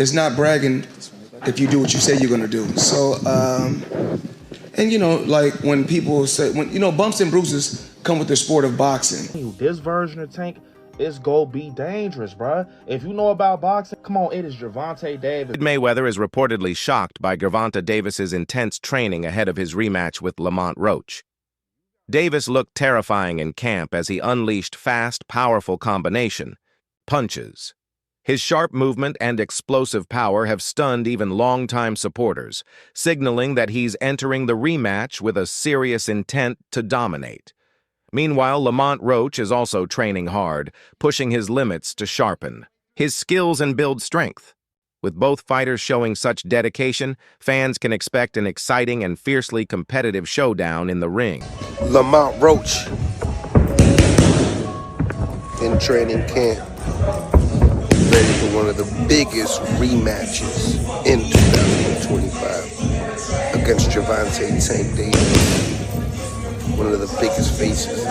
it's not bragging if you do what you say you're gonna do. So, and you know, like when people say, bumps and bruises come with the sport of boxing. This version of Tank is gonna be dangerous, bruh. If you know about boxing, come on, it is Gervonta Davis. Mayweather is reportedly shocked by Gervonta Davis's intense training ahead of his rematch with Lamont Roach. Davis looked terrifying in camp as he unleashed fast, powerful combination punches. His sharp movement and explosive power have stunned even longtime supporters, signaling that he's entering the rematch with a serious intent to dominate. Meanwhile, Lamont Roach is also training hard, pushing his limits to sharpen his skills and build strength. With both fighters showing such dedication, fans can expect an exciting and fiercely competitive showdown in the ring. Lamont Roach in training camp, ready for one of the biggest rematches in 2025 against Gervonta Tank Davis, one of the biggest faces.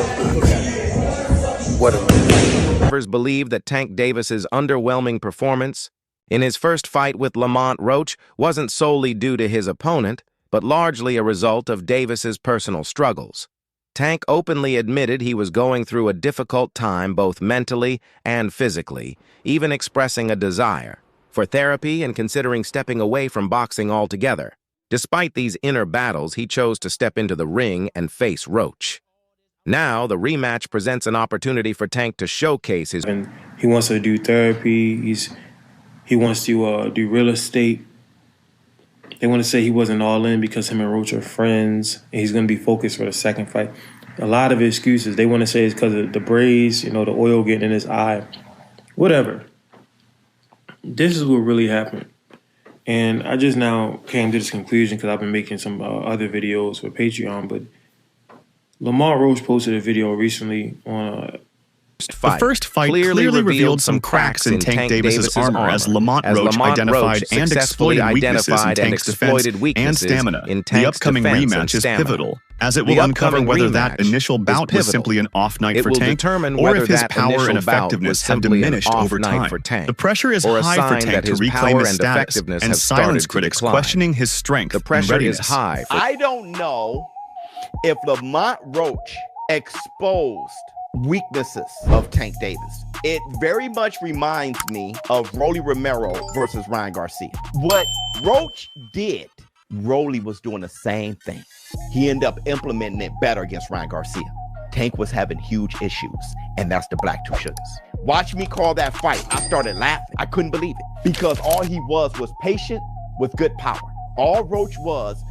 What a Others believe that Tank Davis's underwhelming performance in his first fight with Lamont Roach wasn't solely due to his opponent, but largely a result of Davis's personal struggles. Tank openly admitted he was going through a difficult time both mentally and physically, even expressing a desire for therapy and considering stepping away from boxing altogether. Despite these inner battles, he chose to step into the ring and face Roach. Now, the rematch presents an opportunity for Tank to showcase his... He wants to do therapy. He wants to do real estate. They want to say he wasn't all in because him and Roach are friends, and he's going to be focused for the second fight. A lot of excuses. They want to say it's because of the braids, the oil getting in his eye. Whatever. This is what really happened. And I just now came to this conclusion because I've been making some other videos for Patreon, but Lamont Roach posted a video recently on The first fight clearly revealed some cracks in Tank Davis's armor as Lamont Roach identified and exploited weaknesses in Tank's defense and stamina. The upcoming rematch is pivotal, as it will uncover whether that initial bout was simply an off night for Tank, or if his power and effectiveness have diminished over time. The pressure is high for Tank to reclaim his status, and silence critics questioning his strength and readiness. I don't know if Lamont Roach exposed weaknesses of Tank Davis. It very much reminds me of Rolly Romero versus Ryan Garcia. What Roach did, Rolly was doing the same thing. He ended up implementing it better against Ryan Garcia. Tank was having huge issues, and that's the Black Two Sugars. Watch me call that fight. I started laughing. I couldn't believe it because all he was patient with good power. All Roach was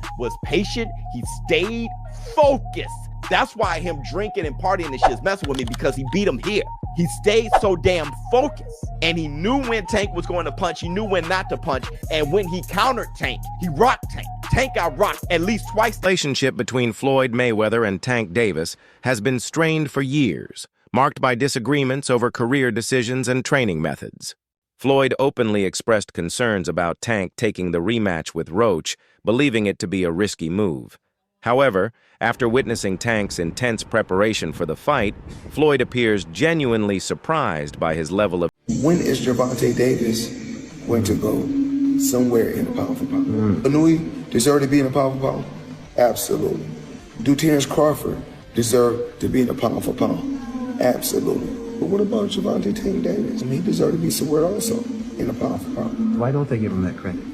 patient. He stayed focused. That's why him drinking and partying and shit is messing with me, because he beat him here. He stayed so damn focused, and he knew when Tank was going to punch. He knew when not to punch, and when he countered Tank, he rocked Tank. Tank got rocked at least twice. The relationship between Floyd Mayweather and Tank Davis has been strained for years, marked by disagreements over career decisions and training methods. Floyd openly expressed concerns about Tank taking the rematch with Roach, believing it to be a risky move. However, after witnessing Tank's intense preparation for the fight, Floyd appears genuinely surprised by his level of... When is Gervonta Davis going to go somewhere in the pound for pound? Anui deserve to be in the pound for pound? Absolutely. Do Terrence Crawford deserve to be in the pound for pound? Absolutely. But what about Gervonta Tank Davis? He deserved to be somewhere also in the pound for pound. Why don't they give him that credit?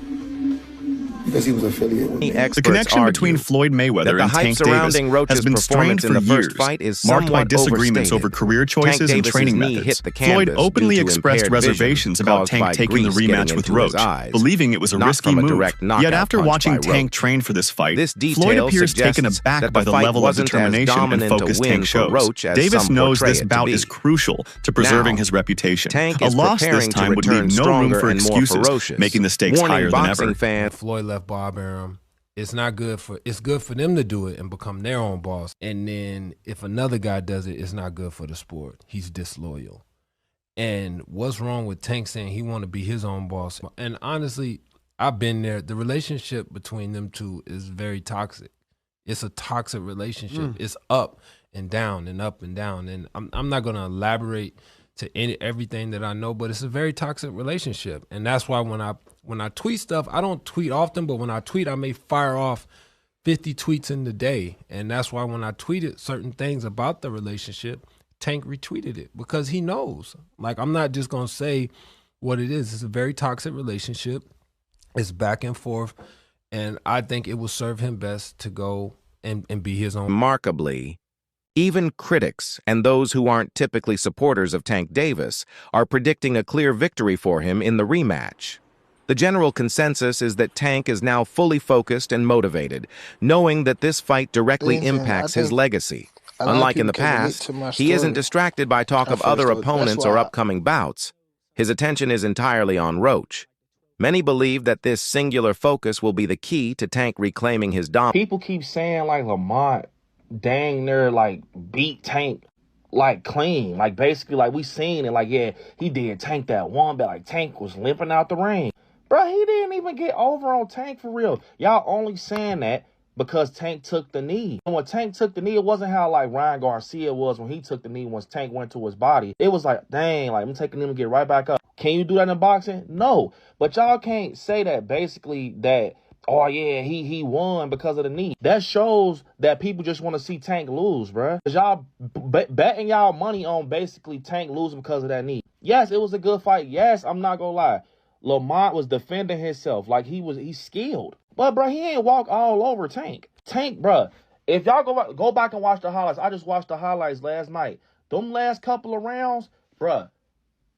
Because he was affiliated with me. The connection between Floyd Mayweather and Tank Davis has been strained for years, marked by disagreements over career choices and training methods. Floyd openly expressed reservations about Tank taking the rematch with Roach, believing it was a risky move. Yet after watching Tank train for this fight, Floyd appears taken aback by the level of determination and focus Tank shows. Davis knows this bout is crucial to preserving his reputation. A loss this time would leave no room for excuses, making the stakes higher than ever. Floyd left Bob Arum. It's good for them to do it and become their own boss. And then if another guy does it, it's not good for the sport. He's disloyal. And what's wrong with Tank saying he want to be his own boss? And honestly, I've been there. The relationship between them two is very toxic. It's a toxic relationship. It's up and down and up and down. And I'm not going to elaborate everything that I know, but it's a very toxic relationship. And that's why when I tweet stuff, I don't tweet often, but when I tweet, I may fire off 50 tweets in the day. And that's why when I tweeted certain things about the relationship, Tank retweeted it because he knows. Like, I'm not just going to say what it is. It's a very toxic relationship. It's back and forth. And I think it will serve him best to go and be his own. Remarkably, even critics and those who aren't typically supporters of Tank Davis are predicting a clear victory for him in the rematch. The general consensus is that Tank is now fully focused and motivated, knowing that this fight directly impacts his legacy. Unlike in the past, he isn't distracted by talk of other opponents or upcoming bouts. His attention is entirely on Roach. Many believe that this singular focus will be the key to Tank reclaiming his dominance. People keep saying, like, Lamont dang near, like, beat Tank, like, clean. Like, basically, like, we seen it. Like, yeah, he did Tank that one, but, like, Tank was limping out the ring. Bro, he didn't even get over on Tank for real. Y'all only saying that because Tank took the knee. And when Tank took the knee, it wasn't how, like, Ryan Garcia was when he took the knee once Tank went to his body. It was like, dang, like, I'm taking him and get right back up. Can you do that in boxing? No. But y'all can't say that basically that, oh, yeah, he won because of the knee. That shows that people just want to see Tank lose, bruh. Because y'all betting y'all money on basically Tank losing because of that knee. Yes, it was a good fight. Yes, I'm not going to lie. Lamont was defending himself like he's skilled. But, bruh, he ain't walk all over Tank. Tank, bruh, if y'all go back and watch the highlights, I just watched the highlights last night. Them last couple of rounds, bruh,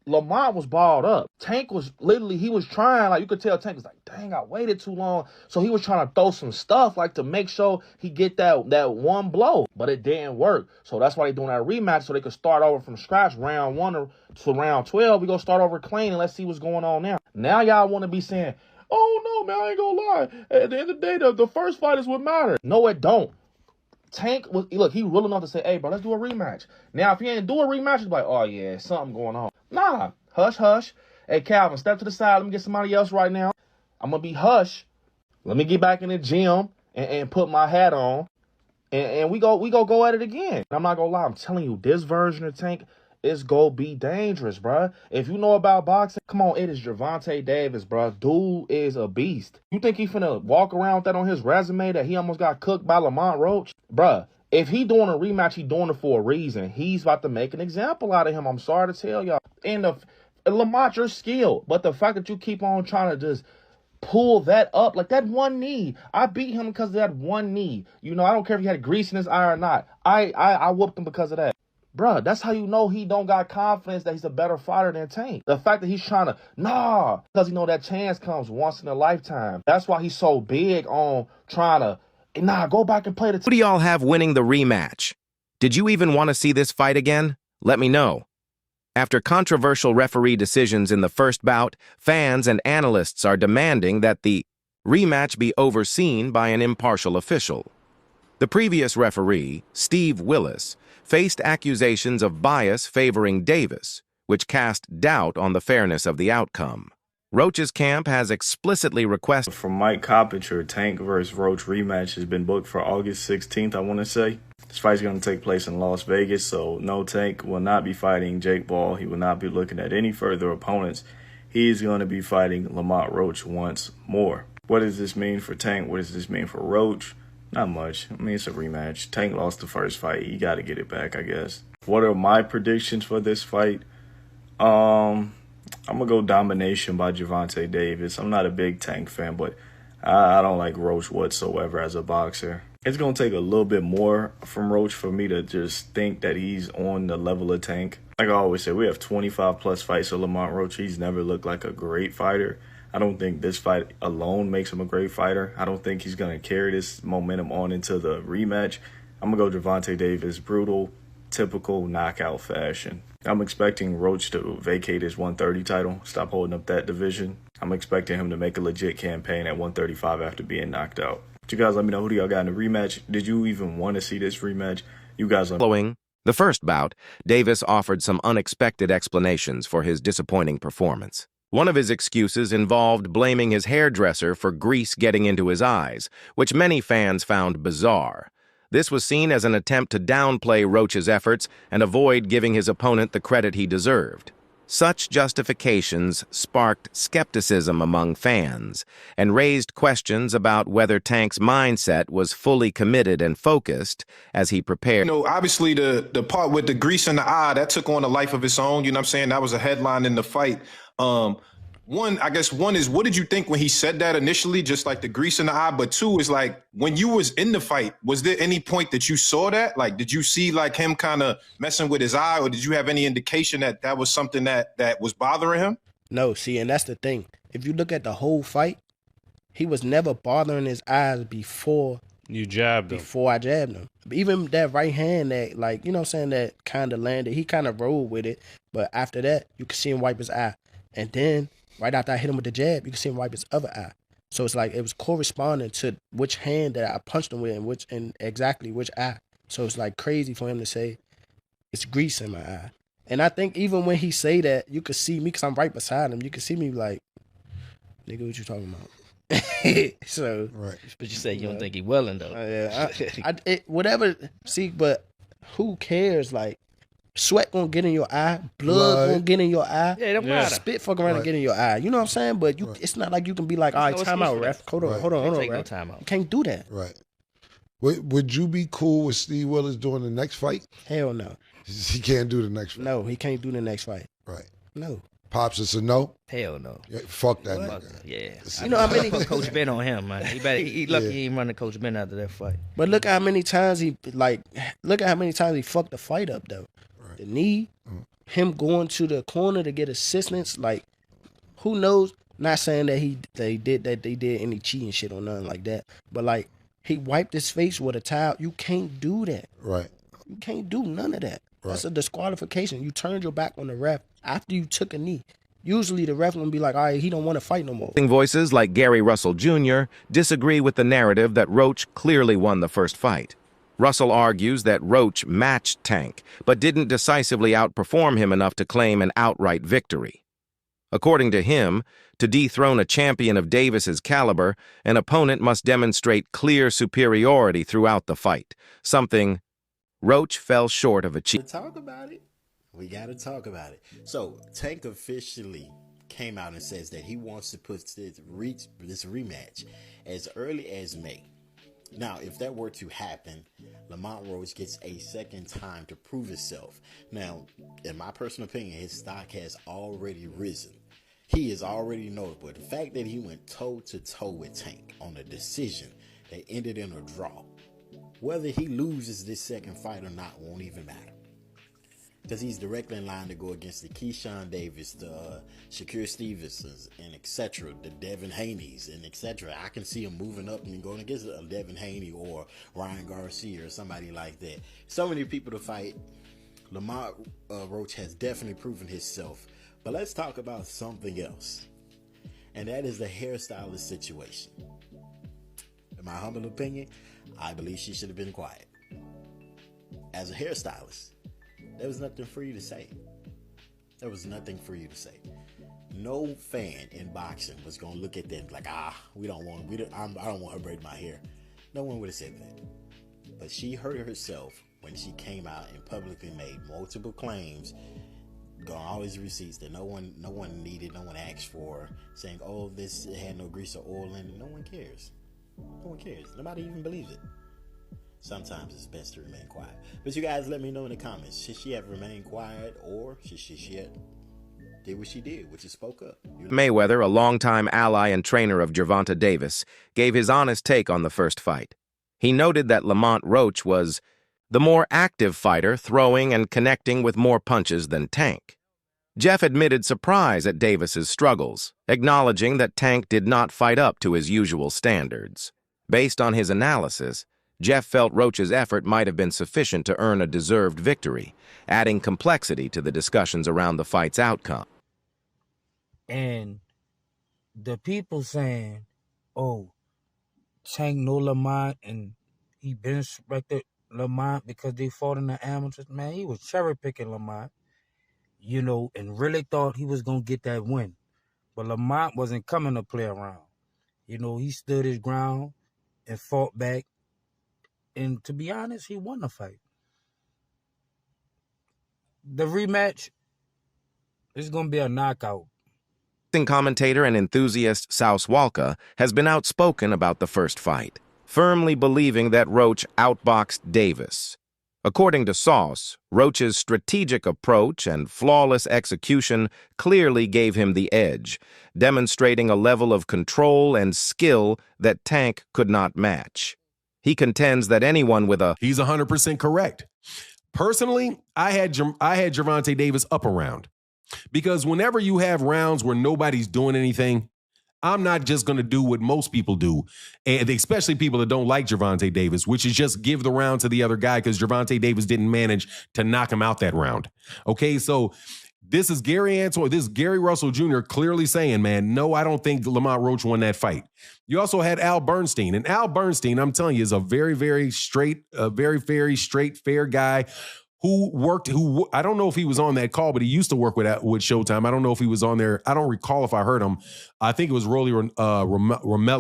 Lamont was balled up. Tank was literally, he was trying, like, you could tell Tank was like, dang, I waited too long. So he was trying to throw some stuff, like, to make sure he get that one blow. But it didn't work. So that's why they doing that rematch, so they could start over from scratch, round 1 to round 12. We gonna start over clean and let's see what's going on now. Now y'all want to be saying, oh, no, man, I ain't gonna lie. At the end of the day, the first fight is what matters. No, it don't. Tank was, look, he real enough to say, hey, bro, let's do a rematch. Now, if he ain't do a rematch, he's like, oh, yeah, something going on. Nah, hush, hush. Hey, Calvin, step to the side. Let me get somebody else right now. I'm going to be hush. Let me get back in the gym and put my hat on. And we go at it again. I'm not going to lie. I'm telling you, this version of Tank is going to be dangerous, bro. If you know about boxing, come on, it is Gervonta Davis, bro. Dude is a beast. You think he finna walk around with that on his resume that he almost got cooked by Lamont Roach? Bruh, if he doing a rematch, he doing it for a reason. He's about to make an example out of him. I'm sorry to tell y'all. And Lamont, you're skilled. But the fact that you keep on trying to just pull that up, like that one knee. I beat him because of that one knee. You know, I don't care if he had grease in his eye or not. I whooped him because of that. Bruh, that's how you know he don't got confidence that he's a better fighter than Tank. The fact that he's trying to, because he know that chance comes once in a lifetime. That's why he's so big on trying to, go back and play the Who do y'all have winning the rematch? Did you even want to see this fight again? Let me know. After controversial referee decisions in the first bout, fans and analysts are demanding that the rematch be overseen by an impartial official. The previous referee, Steve Willis, faced accusations of bias favoring Davis, which cast doubt on the fairness of the outcome. Roach's camp has explicitly requested... From Mike Coppinger, Tank vs. Roach rematch has been booked for August 16th, I want to say. This fight's going to take place in Las Vegas, so no, Tank will not be fighting Jake Paul. He will not be looking at any further opponents. He's going to be fighting Lamont Roach once more. What does this mean for Tank? What does this mean for Roach? Not much. I mean, it's a rematch. Tank lost the first fight. He got to get it back, I guess. What are my predictions for this fight? I'm going to go domination by Gervonta Davis. I'm not a big Tank fan, but I don't like Roach whatsoever as a boxer. It's going to take a little bit more from Roach for me to just think that he's on the level of Tank. Like I always say, we have 25-plus fights of Lamont Roach. He's never looked like a great fighter. I don't think this fight alone makes him a great fighter. I don't think he's going to carry this momentum on into the rematch. I'm going to go Gervonta Davis, brutal, typical knockout fashion. I'm expecting Roach to vacate his 130 title, stop holding up that division. I'm expecting him to make a legit campaign at 135 after being knocked out. But you guys let me know, who do y'all got in the rematch? Did you even want to see this rematch? You guys let me know. Following the first bout, Davis offered some unexpected explanations for his disappointing performance. One of his excuses involved blaming his hairdresser for grease getting into his eyes, which many fans found bizarre. This was seen as an attempt to downplay Roach's efforts and avoid giving his opponent the credit he deserved. Such justifications sparked skepticism among fans and raised questions about whether Tank's mindset was fully committed and focused as he prepared. You know, obviously the part with the grease in the eye, that took on a life of its own. You know what I'm saying? That was a headline in the fight. One is, what did you think when he said that initially, just like the grease in the eye? But two is like, when you was in the fight, was there any point that you saw that? Like, did you see like him kind of messing with his eye, or did you have any indication that that was something that was bothering him? No, see, and that's the thing. If you look at the whole fight, he was never bothering his eyes before you jabbed him. Before I jabbed him. Even that right hand that, like, you know what I'm saying, that kind of landed, he kind of rolled with it. But after that, you could see him wipe his eye. And then right after I hit him with the jab, you can see him wipe his other eye. So it's like it was corresponding to which hand that I punched him with and exactly which eye. So it's like crazy for him to say it's grease in my eye. And I think even when he say that, you could see me because I'm right beside him. You could see me like, nigga, what you talking about? So right. But you say you don't think he willing though. Yeah, whatever. See, but who cares? Like, sweat gonna get in your eye, blood gonna get in your eye. Yeah, it don't matter. Spit fuck around and get in your eye. You know what I'm saying? But you, it's not like you can be like, all right, time out, ref. Hold on, Take no ref. time out. You can't do that. Right. Would you be cool with Steve Willis doing the next fight? Hell no. He can't do the next fight. No, he can't do the next fight. Right. No. Pops, it's a no? Hell no. Yeah, fuck that Fuck nigga. yeah. You know how many Coach Ben on him, man. He lucky he ain't running Coach Ben after that fight. But look how many times he fucked the fight up though. Right. The knee, him going to the corner to get assistance, like who knows? Not saying that they did any cheating shit or nothing like that. But like he wiped his face with a towel. You can't do that. Right. You can't do none of that. Right. That's a disqualification. You turned your back on the ref after you took a knee. Usually the ref will be like, all right, he don't want to fight no more. Voices like Gary Russell Jr. disagree with the narrative that Roach clearly won the first fight. Russell argues that Roach matched Tank, but didn't decisively outperform him enough to claim an outright victory. According to him, to dethrone a champion of Davis's caliber, an opponent must demonstrate clear superiority throughout the fight, something Roach fell short of achieving. Talk about it. We got to talk about it. So Tank officially came out and says that he wants to put this rematch as early as May. Now, if that were to happen, Lamont Roach gets a second time to prove himself. Now, in my personal opinion, his stock has already risen. He is already notable. The fact that he went toe-to-toe with Tank on a decision that ended in a draw, whether he loses this second fight or not won't even matter. Because he's directly in line to go against the Keyshawn Davis, the Shakur Stevensons, and etc., the Devin Haney's, and etc. I can see him moving up and going against a Devin Haney or Ryan Garcia or somebody like that. So many people to fight. Lamont Roach has definitely proven himself. But let's talk about something else. And that is the hairstylist situation. In my humble opinion, I believe she should have been quiet. As a hairstylist, there was nothing for you to say. There was nothing for you to say. No fan in boxing was gonna look at them like, I don't want her braid my hair. No one would have said that. But she hurt herself when she came out and publicly made multiple claims, got all his receipts that no one needed, no one asked for, saying, oh, this had no grease or oil in it. No one cares. No one cares. Nobody even believes it. Sometimes it's best to remain quiet. But you guys let me know in the comments. Should she have remained quiet, or should she have did what she did, which is spoke up? Mayweather, a longtime ally and trainer of Gervonta Davis, gave his honest take on the first fight. He noted that Lamont Roach was the more active fighter, throwing and connecting with more punches than Tank. Jeff admitted surprise at Davis's struggles, acknowledging that Tank did not fight up to his usual standards. Based on his analysis, Jeff felt Roach's effort might have been sufficient to earn a deserved victory, adding complexity to the discussions around the fight's outcome. And the people saying, oh, Tank know Lamont and he been respected Lamont because they fought in the amateurs. Man, he was cherry-picking Lamont, and really thought he was going to get that win. But Lamont wasn't coming to play around. He stood his ground and fought back And to be honest, he won the fight. The rematch is going to be a knockout. Commentator and enthusiast Saus Walka has been outspoken about the first fight, firmly believing that Roach outboxed Davis. According to Sauce, Roach's strategic approach and flawless execution clearly gave him the edge, demonstrating a level of control and skill that Tank could not match. He contends that anyone with a... He's 100% correct. Personally, I had Gervonta Davis up a round. Because whenever you have rounds where nobody's doing anything, I'm not just going to do what most people do, and especially people that don't like Gervonta Davis, which is just give the round to the other guy because Gervonta Davis didn't manage to knock him out that round. Okay, so this is Gary Russell Jr. clearly saying, man, no, I don't think Lamont Roach won that fight. You also had Al Bernstein, and Al Bernstein, I'm telling you, is a very, very straight, fair guy. Who I don't know if he was on that call, but he used to work with Showtime. I don't know if he was on there. I don't recall if I heard him. I think it was Rolly Ronaldo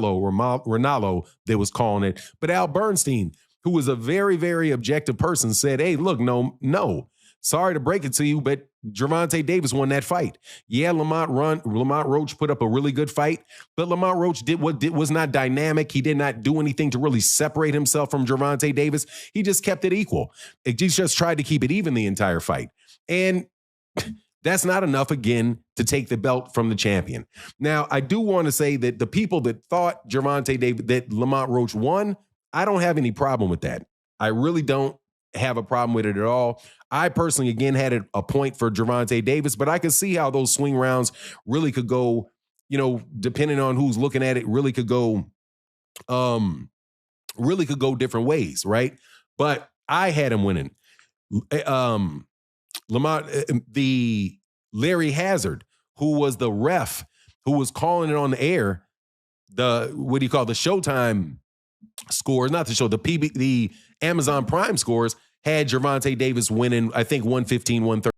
that was calling it. But Al Bernstein, who was a very, very objective person, said, hey, look, no. Sorry to break it to you, but Gervonta Davis won that fight. Yeah, Lamont Roach put up a really good fight, but Lamont Roach was not dynamic. He did not do anything to really separate himself from Gervonta Davis. He just kept it equal. He just tried to keep it even the entire fight. And that's not enough, again, to take the belt from the champion. Now, I do want to say that the people that thought that Lamont Roach won, I don't have any problem with that. I really don't have a problem with it at all. I personally, again, had a point for Gervonta Davis, but I could see how those swing rounds really could go, depending on who's looking at it, really could go different ways, right? But I had him winning. The Larry Hazard, who was the ref, who was calling it on the air, the Showtime scores, not the show, the Amazon Prime scores, had Gervonta Davis winning, I think 115, 130.